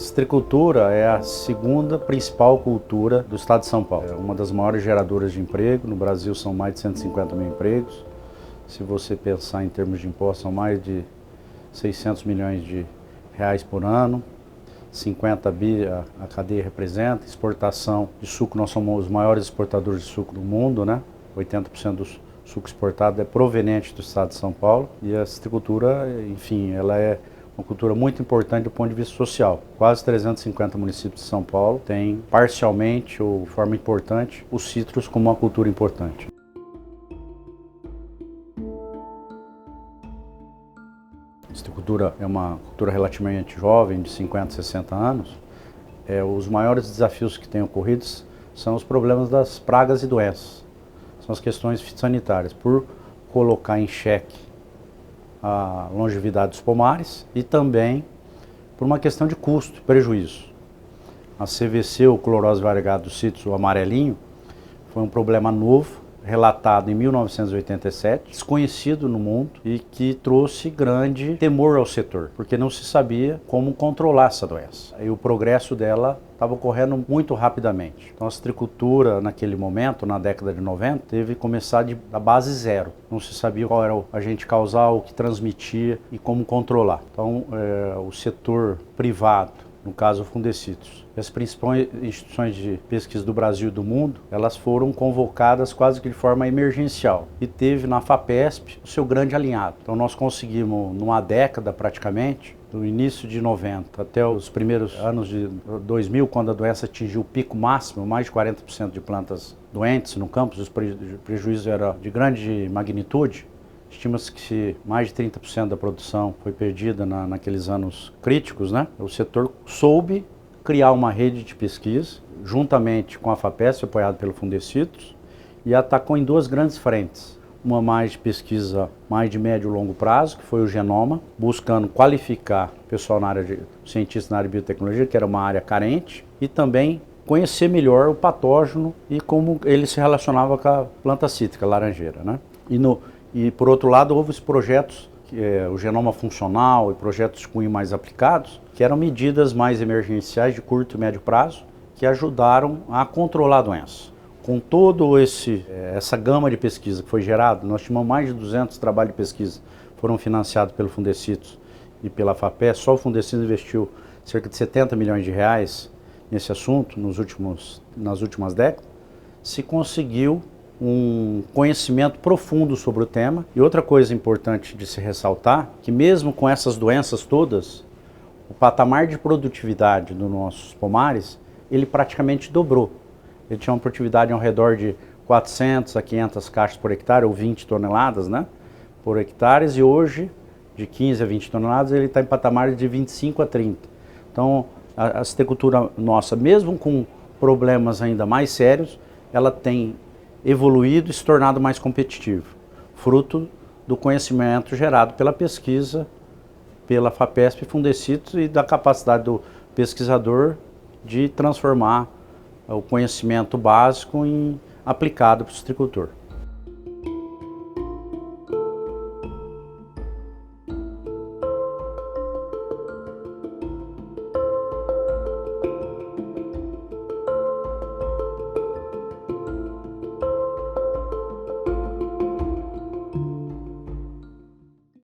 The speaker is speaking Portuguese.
Citricultura é a segunda principal cultura do estado de São Paulo. É uma das maiores geradoras de emprego. No Brasil são mais de 150 mil empregos. Se você pensar em termos de impostos, são mais de 600 milhões de reais por ano. 50 bi a cadeia representa. Exportação de suco, nós somos os maiores exportadores de suco do mundo, né? 80% do suco exportado é proveniente do estado de São Paulo. E a citricultura, enfim, ela é uma cultura muito importante do ponto de vista social. Quase 350 municípios de São Paulo têm parcialmente ou de forma importante os citros como uma cultura importante. A citricultura é uma cultura relativamente jovem, de 50, 60 anos. Os maiores desafios que têm ocorrido são os problemas das pragas e doenças. São as questões fitossanitárias, por colocar em xeque a longevidade dos pomares e também por uma questão de custo, prejuízo. A CVC, o clorose variegata dos citros, o amarelinho, foi um problema novo, relatado em 1987, desconhecido no mundo e que trouxe grande temor ao setor, porque não se sabia como controlar essa doença. E o progresso dela estava ocorrendo muito rapidamente. Então a citricultura, naquele momento, na década de 90, teve que começar da base zero. Não se sabia qual era o agente causal, o que transmitia e como controlar. Então o setor privado, no caso o Fundecitrus, as principais instituições de pesquisa do Brasil e do mundo, elas foram convocadas quase que de forma emergencial. E teve na FAPESP o seu grande alinhado. Então nós conseguimos, numa década praticamente, do início de 90 até os primeiros anos de 2000, quando a doença atingiu o pico máximo, mais de 40% de plantas doentes no campo, os prejuízos eram de grande magnitude. Estima-se que mais de 30% da produção foi perdida naqueles anos críticos, né? O setor soube criar uma rede de pesquisa, juntamente com a FAPESP, apoiado pelo Fundecitrus, e atacou em duas grandes frentes. Uma mais de pesquisa, mais de médio e longo prazo, que foi o genoma, buscando qualificar o pessoal cientistas na área de biotecnologia, que era uma área carente, e também conhecer melhor o patógeno e como ele se relacionava com a planta cítrica, a laranjeira, né? E por outro lado, houve os projetos, o genoma funcional e projetos de cunho mais aplicados, que eram medidas mais emergenciais de curto e médio prazo, que ajudaram a controlar a doença. Com toda essa gama de pesquisa que foi gerada, nós tínhamos mais de 200 trabalhos de pesquisa, foram financiados pelo Fundecitrus e pela FAPESP. Só o Fundecitrus investiu cerca de 70 milhões de reais nesse assunto nas últimas décadas. Se conseguiu um conhecimento profundo sobre o tema. E outra coisa importante de se ressaltar, que mesmo com essas doenças todas, o patamar de produtividade dos nossos pomares, ele praticamente dobrou. Ele tinha uma produtividade ao redor de 400 a 500 caixas por hectare, ou 20 toneladas, né, por hectares, e hoje, de 15 a 20 toneladas, ele está em patamar de 25 a 30. Então, a citricultura nossa, mesmo com problemas ainda mais sérios, ela tem evoluído e se tornado mais competitivo, fruto do conhecimento gerado pela pesquisa, pela FAPESP e Fundecitrus e da capacidade do pesquisador de transformar o conhecimento básico aplicado para o citricultor.